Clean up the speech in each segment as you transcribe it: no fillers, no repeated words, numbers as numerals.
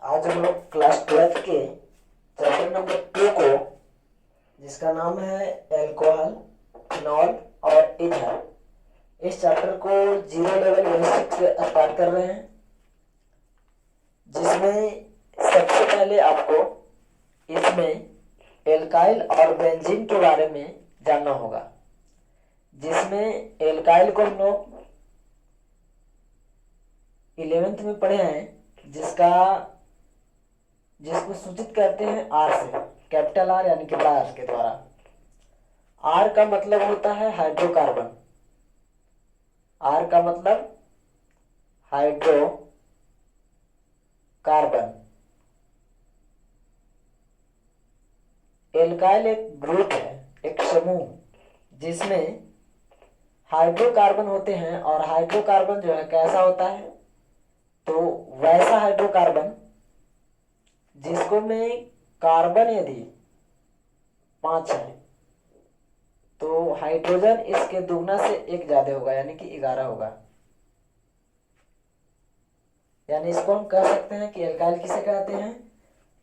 आज हम लोग क्लास 12 के चैप्टर नंबर 2 को, जिसका नाम है एल्कोहल, फिनॉल और ईथर, इस चैप्टर को जीरो लेवल बेसिक से स्टार्ट कर रहे हैं, जिसमें सबसे पहले आपको इसमें एल्काइल और बेंजीन के बारे में जानना होगा। जिसमें एल्काइल को हम लोग 11th में पढ़े हैं, जिसको सूचित करते हैं आर से, कैपिटल आर यानी कि बड़ा आर के द्वारा। आर का मतलब होता है हाइड्रोकार्बन। आर का मतलब हाइड्रोकार्बन। एल्काइल एक ग्रुप है, एक समूह, जिसमें हाइड्रोकार्बन होते हैं। और हाइड्रोकार्बन जो है कैसा होता है, तो वैसा हाइड्रोकार्बन जिसको में कार्बन यदि 5 है तो हाइड्रोजन इसके दुगना से 1 ज्यादा होगा, यानी कि 11 होगा। यानी इसको हम कह सकते हैं कि एल्काइल किसे कहते हैं,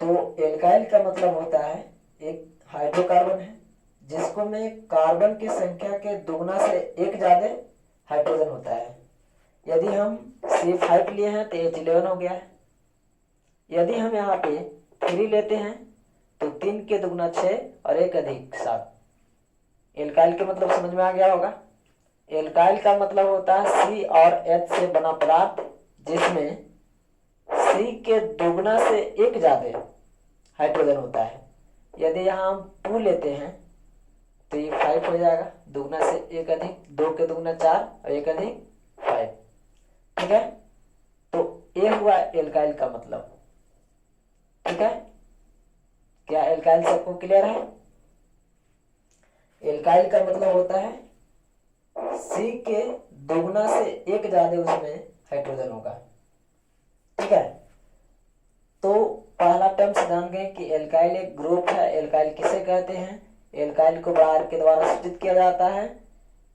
तो एल्काइल का मतलब होता है एक हाइड्रोकार्बन है जिसको में कार्बन की संख्या के दुगना से 1 ज्यादा हाइड्रोजन होता है। यदि हम C5 लिए हैं तो H11 हो गया है। यदि हम यहाँ पे 3 लेते हैं तो 3 के दुगना 6 और 1 अधिक 7। एल्काइल के मतलब समझ में आ गया होगा। एल्काइल का मतलब होता है C और H से बना पदार्थ जिसमें C के दुगना से 1 ज्यादा हाइड्रोजन होता है। यदि यहाँ हम 2 लेते हैं तो ये 5 हो जाएगा, दुगना से 1 अधिक 2 के दुगना 4 और 1 अधिक 5। ठीक है, तो ये हुआ एल्काइल का मतलब। ठीक है, क्या एल्काइल सबको क्लियर है? एल्काइल का मतलब होता है C के दुगना से 1 ज्यादा उसमें हाइड्रोजन होगा। ठीक है, तो पहला टर्म से जान गए कि एल्काइल एक ग्रुप है। एल्काइल किसे कहते हैं? एल्काइल को बड़ा आर के द्वारा सूचित किया जाता है।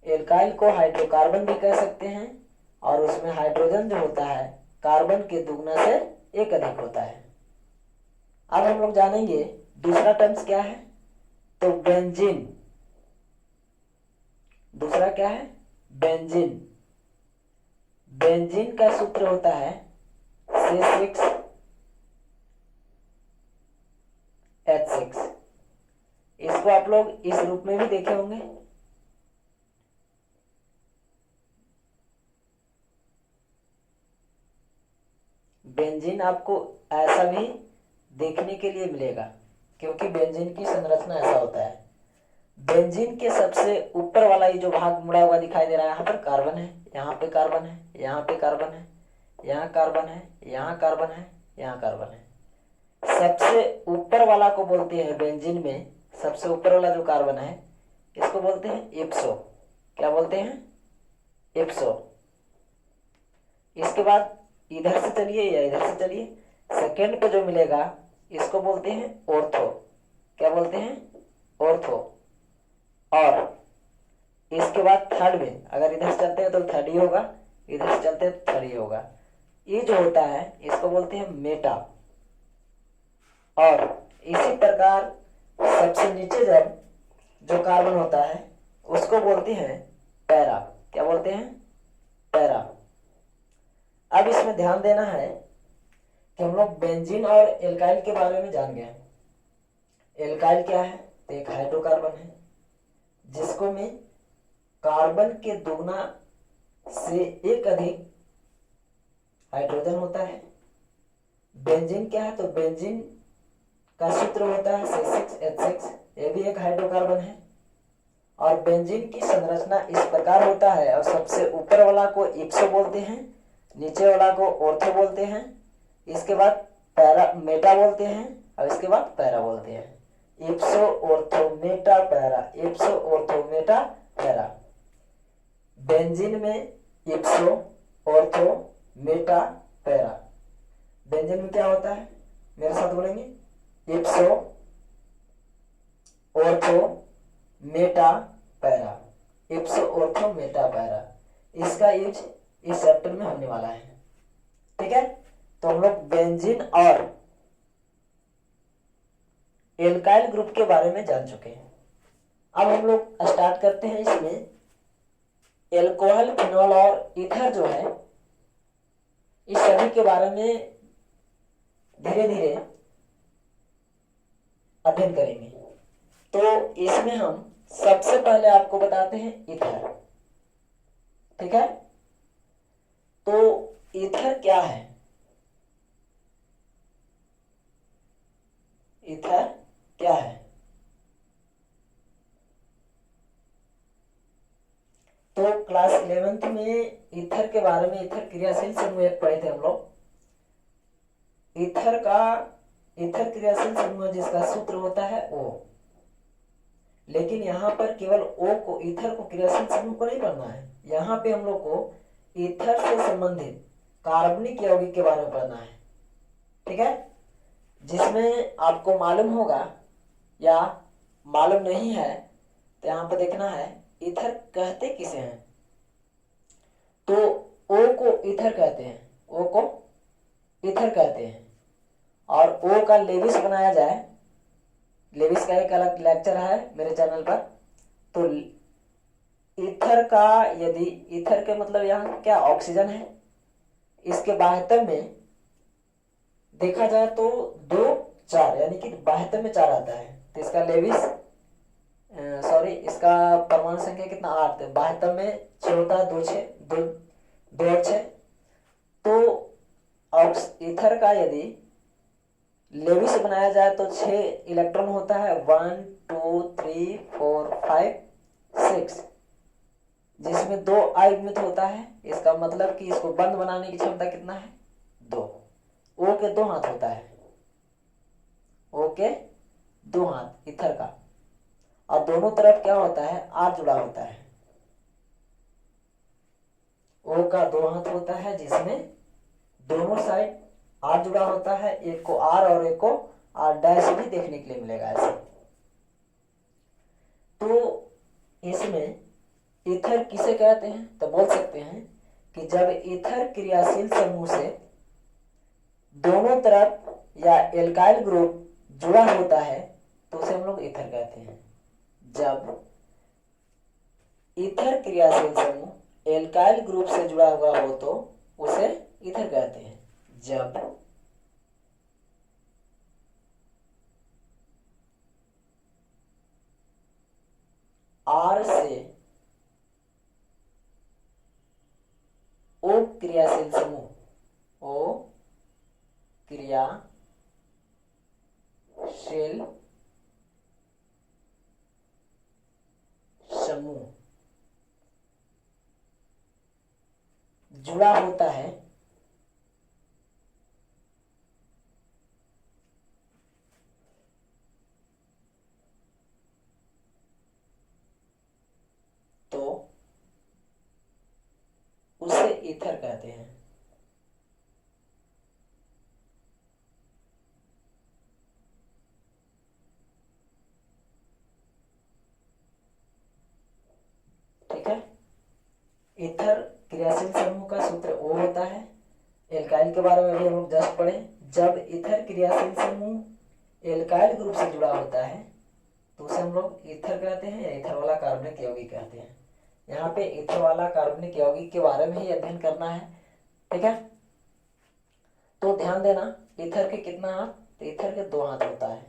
एल्काइल को हाइड्रोकार्बन भी कह सकते हैं और उसमें हाइड्रोजन जो होता है कार्बन के दुगना से 1 अधिक होता है। अब हम लोग जानेंगे दूसरा टर्म्स क्या है, तो बेंजीन। दूसरा क्या है? बेंजीन। बेंजीन का सूत्र होता है C6H6। इसको आप लोग इस रूप में भी देखे होंगे। बेंजीन आपको ऐसा भी देखने के लिए मिलेगा, क्योंकि बेंजीन की संरचना ऐसा होता है। बेंजीन के सबसे ऊपर वाला ये जो भाग मुड़ा हुआ दिखाई दे रहा है, यहाँ पर कार्बन है, यहाँ पे कार्बन है, यहाँ पे कार्बन है, यहाँ कार्बन है, यहाँ कार्बन है, यहाँ कार्बन है। सबसे ऊपर वाला को बोलते हैं बेंजीन में, सबसे ऊपर वाला जो कार्बन है इसको बोलते हैं इप्सो। क्या बोलते हैं? इप्सो। इसके बाद इधर से चलिए या इधर से चलिए, सेकेंड पे जो मिलेगा इसको बोलते हैं ऑर्थो। क्या बोलते हैं? ऑर्थो। और इसके बाद थर्ड में अगर इधर से चलते हैं तो थर्ड ही होगा, इधर से चलते हैं तो थर्ड ही होगा। ये जो होता है इसको बोलते हैं मेटा। और इसी प्रकार सबसे नीचे जब जो कार्बन होता है उसको बोलते हैं पैरा। क्या बोलते हैं? पैरा। अब इसमें ध्यान देना है कि हम लोग बेंजीन और एल्काइल के बारे में जान गए। एल्काइल क्या है? तो एक हाइड्रोकार्बन है जिसको में कार्बन के दुगना से 1 अधिक हाइड्रोजन होता है। बेंजीन क्या है? तो बेंजीन का सूत्र होता है C6H6। ये भी एक हाइड्रोकार्बन है। और बेंजीन की संरचना इस प्रकार होता है, और सबसे ऊपर वाला को इप्सो बोलते हैं, नीचे वाला को ऑर्थो बोलते हैं, इसके बाद पैरा मेटा बोलते हैं, और इसके बाद पैरा बोलते हैं। Ipso ortho meta para, ipso ortho meta para. Benzene में ipso ortho meta para. Benzene में क्या होता है? मेरे साथ बोलेंगे, ipso ortho meta para, ipso ortho meta para. इसका यूज इस चैप्टर में होने वाला है। ठीक है, तो हम लोग बेंजीन और एल्काइल ग्रुप के बारे में जान चुके हैं। अब हम लोग स्टार्ट करते हैं। इसमें एल्कोहल, फिनॉल और ईथर जो है, इस सभी के बारे में धीरे धीरे अध्ययन करेंगे। तो इसमें हम सबसे पहले आपको बताते हैं ईथर। ठीक है, तो ईथर क्या है? ईथर क्या है? तो क्लास 11th में ईथर के बारे में, ईथर क्रियाशील समूह एक पढ़े थे हम लोग। ईथर क्रियाशील समूह जिसका सूत्र होता है O। लेकिन यहाँ पर केवल O को, ईथर को, क्रियाशील समूह को नहीं पढ़ना है। यहाँ पे हम लोग को ईथर से संबंधित कार्बनिक यौगिक के बारे में पढ़ना है। ठीक है, जिसमें आपको मालूम होगा या मालूम नहीं है तो यहाँ पर देखना है ईथर कहते किसे हैं। तो O को ईथर कहते हैं, O को ईथर कहते हैं। और O का लेविस बनाया जाए, लेविस का एक अलग लेक्चर है मेरे चैनल पर। तो ईथर का, यदि ईथर के मतलब यहाँ क्या ऑक्सीजन है, इसके बाह्यतम में देखा जाए तो 2 4 यानी कि बाह्यतम में 4 आता है। तो इसका लेविस इसका परमाणु संख्या कितना 8 है। बाह्यतम में 6 होता है, 2 6 2 और 6। तो ईथर का यदि लेविस बनाया जाए तो 6 इलेक्ट्रॉन होता है, 1 2 3 4 5 6, जिसमें 2 अयुग्मित होता है। इसका मतलब कि इसको बंद बनाने की क्षमता कितना है? 2। O के 2 हाथ होता है, O के 2 हाथ ईथर का। और दोनों तरफ क्या होता है? R जुड़ा होता है। O का 2 हाथ होता है जिसमें दोनों साइड R जुड़ा होता है। एक को R और एक को R डैश भी देखने के लिए मिलेगा ऐसे। तो इसमें ईथर किसे कहते हैं? तो बोल सकते हैं कि जब ईथर क्रियाशील समूह से दोनों तरफ या एल्काइल ग्रुप जुड़ा होता है तो उसे हम लोग ईथर कहते हैं। जब ईथर क्रियाशील समूह एल्काइल ग्रुप से जुड़ा हुआ हो तो उसे ईथर कहते हैं। जब R से O क्रियाशील समूह, O क्रियाशील समूह जुड़ा होता है तो उसे ईथर कहते हैं। ठीक है, ईथर क्रियाशील समूह का सूत्र O होता है। एल्काइल के बारे में भी हम लोग जस्ट पढ़े। जब ईथर क्रियाशील समूह एल्काइल ग्रुप से जुड़ा होता है तो उसे हम लोग ईथर कहते हैं या ईथर वाला कार्बनिक यौगिक कहते हैं। यहाँ पे ईथर वाला कार्बनिक यौगिक के बारे में ही अध्ययन करना है। ठीक है, तो ध्यान देना, ईथर के कितना हाथ? तो ईथर के 2 हाथ होता है।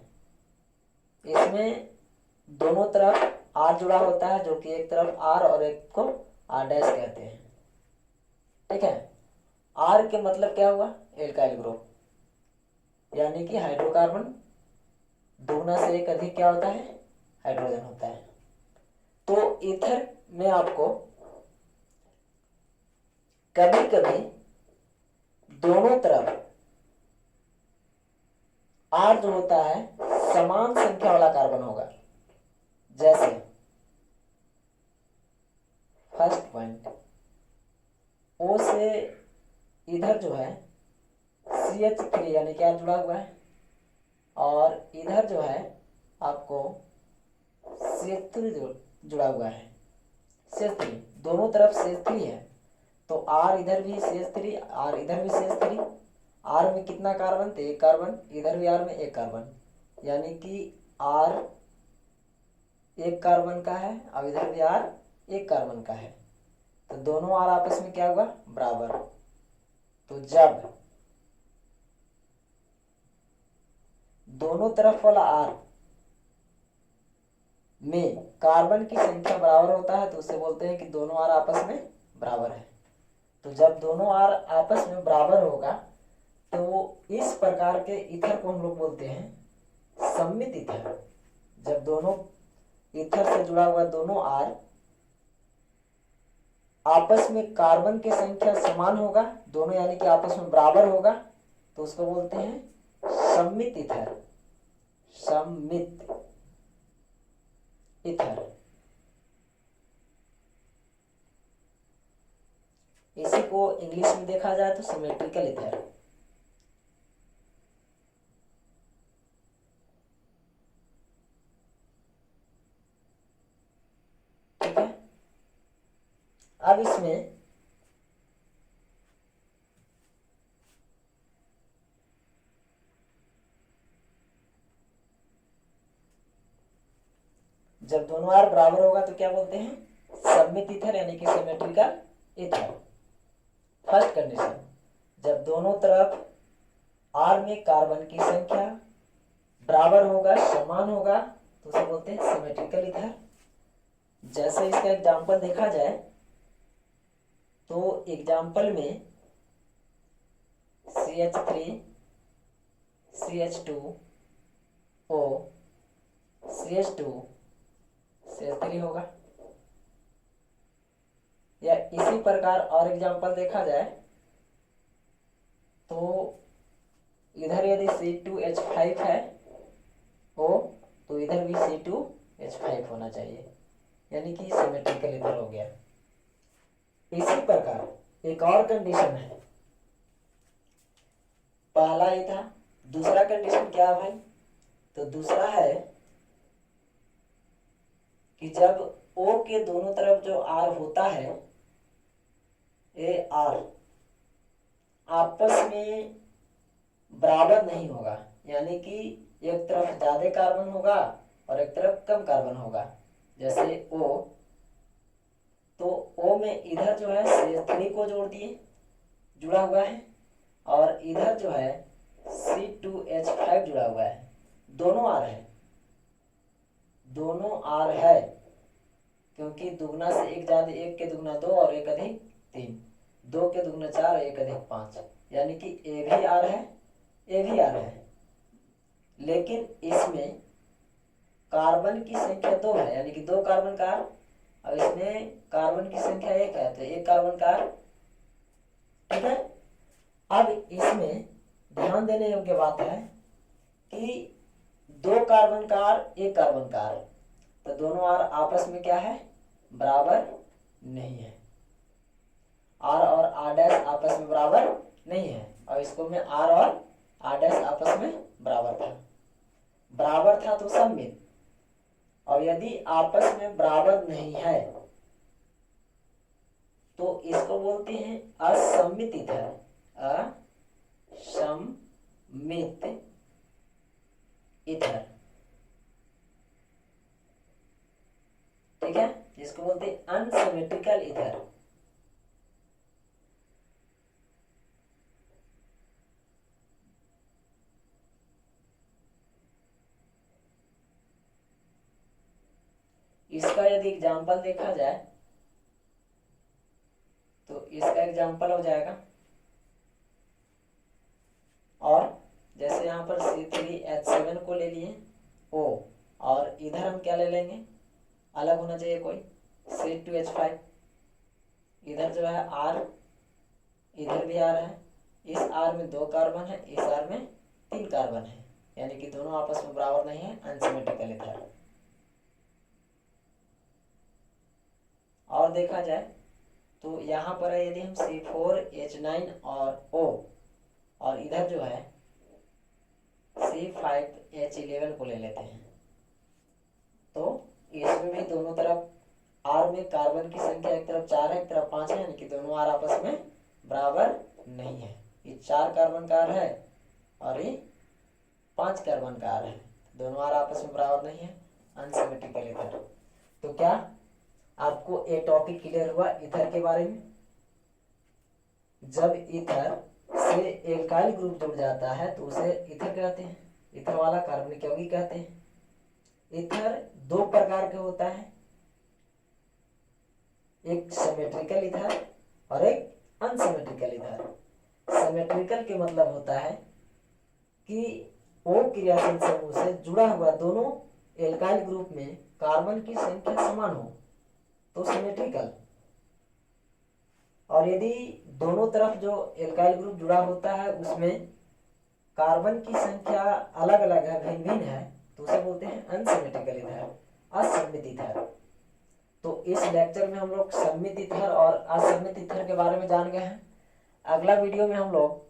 इसमें दोनों तरफ R जुड़ा होता है, जो कि एक तरफ R और एक को R डैश कहते हैं। ठीक है, R के मतलब क्या हुआ? एल्काइल ग्रुप, यानी कि हाइड्रोकार्बन। दुगना से एक अधिक क्या होता है? हाइड्रोजन होता है। तो ईथर में आपको कभी कभी दोनों तरफ R जो होता है समान संख्या वाला कार्बन होगा। जैसे फर्स्ट पॉइंट, O से इधर जो है CH3 यानी क्या जुड़ा हुआ है, और इधर जो है आपको CH3 जुड़ा हुआ है। CH3 दोनों तरफ CH3 है, तो R इधर भी CH3, R इधर भी CH3। R में कितना कार्बन? तो 1 कार्बन, इधर भी R में 1 कार्बन। यानी कि R एक कार्बन का है और इधर भी R एक कार्बन का है, तो दोनों R आपस में क्या हुआ, बराबर। तो जब दोनों तरफ वाला R में कार्बन की संख्या बराबर होता है तो उसे बोलते हैं कि दोनों R आपस में बराबर है। तो जब दोनों R आपस में बराबर होगा तो इस प्रकार के ईथर को हम लोग बोलते हैं सममित ईथर। जब दोनों ईथर से जुड़ा हुआ दोनों R आपस में कार्बन की संख्या समान होगा, दोनों यानी कि आपस में बराबर होगा, तो उसको बोलते हैं सममित ईथर। सममित ईथर। इसी को इंग्लिश में देखा जाए तो सिमेट्रिकल ईथर। ठीक है। अब इसमें जब दोनों आर बराबर होगा तो क्या बोलते हैं, सममित ईथर यानी कि सिमेट्रिकल ईथर। फर्स्ट कंडीशन, जब दोनों तरफ आर में कार्बन की संख्या बराबर होगा, समान होगा, तो उसे बोलते हैं सिमेट्रिकल ईथर। जैसे इसका एग्जांपल देखा जाए तो एग्जांपल में CH3 CH2O CH2 CH3 होगा। या इसी प्रकार और एग्जांपल देखा जाए तो इधर यदि C2H5 है O तो इधर भी C2H5 होना चाहिए, यानी कि सिमेट्रिकल ईथर हो गया। इसी प्रकार एक और कंडीशन है, पहला ही था। दूसरा कंडीशन क्या है भाई, तो दूसरा है कि जब O के दोनों तरफ जो R होता है, ये R आपस में बराबर नहीं होगा, यानी कि एक तरफ ज्यादा कार्बन होगा और एक तरफ कम कार्बन होगा। जैसे O, तो O में इधर जो है CH3 को जोड़ दिए, जुड़ा हुआ है, और इधर जो है C2H5 जुड़ा हुआ है। दोनों R है, दोनों R है, क्योंकि दुगना से एक ज्यादा, एक के दुगना दो और एक अधिक तीन, दो के दुगना चार, एक अधिक पांच, यानी कि ए भी R है, ए भी R है। लेकिन इसमें कार्बन की संख्या दो है, यानी कि दो कार्बन का R, और इसमें कार्बन की संख्या एक है, तो एक कार्बन का R। ठीक है। अब इसमें ध्यान देने योग्य बात है कि दो कार्बन का R, एक कार्बन का R, तो दोनों R आपस में क्या है, बराबर नहीं है। R और R डैश आपस में बराबर नहीं है, और इसको में R और R डैश आपस में बराबर था। बराबर था तो सममित, और यदि आपस में बराबर नहीं है तो इसको बोलते हैं असममित ईथर। असममित ईथर। ठीक है, जिसको बोलते हैं अनसिमेट्रिकल ईथर। इसका यदि एग्जाम्पल देखा जाए तो इसका एग्जाम्पल हो जाएगा, और जैसे यहाँ पर C3H7 को ले लिए O, और इधर हम क्या ले लेंगे, अलग होना चाहिए कोई, C2H5। इधर जो है R, इधर भी R है, इस R में दो कार्बन है, इस R में तीन कार्बन है, यानी कि दोनों आपस में बराबर नहीं है, अनसिमेट्रिकल ईथर। और देखा जाए तो यहाँ पर यदि हम C4H9 और O, और इधर जो है C5H11 को ले लेते हैं, तो इसमें भी दोनों तरफ R में कार्बन की संख्या एक तरफ 4 है, एक तरफ 5 है, यानी कि दोनों R आपस में बराबर नहीं है। ये 4 कार्बन का R है और ये 5 कार्बन का R है, दोनों आर आपस में बराबर नहीं है, अनसिमेट्रिकल ईथर। तो क्या आपको ये टॉपिक क्लियर हुआ ईथर के बारे में? जब ईथर से एल्काइल ग्रुप जुड़ जाता है तो उसे ईथर कहते हैं, ईथर वाला कार्बनिक यौगिक कहते हैं। ईथर दो प्रकार के होता है, एक सिमेट्रिकल ईथर और एक अनसिमेट्रिकल ईथर। सिमेट्रिकल के मतलब होता है कि O क्रियाशील समूह से जुड़ा हुआ दोनों एल्काइल ग्रुप में कार्बन की संख्या समान हो तो सिमेट्रिकल, और यदि दोनों तरफ जो एल्काइल ग्रुप जुड़ा होता है उसमें कार्बन की संख्या अलग अलग है, भिन्न भिन्न है, तो उसे बोलते हैं अनसिमेट्रिकल ईथर, असममित ईथर। तो इस लेक्चर में हम लोग सममित ईथर और असममित ईथर के बारे में जान गए हैं। अगला वीडियो में हम लोग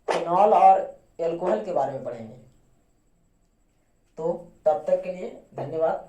फिनॉल और एल्कोहल के बारे में पढ़ेंगे। तो तब तक के लिए धन्यवाद।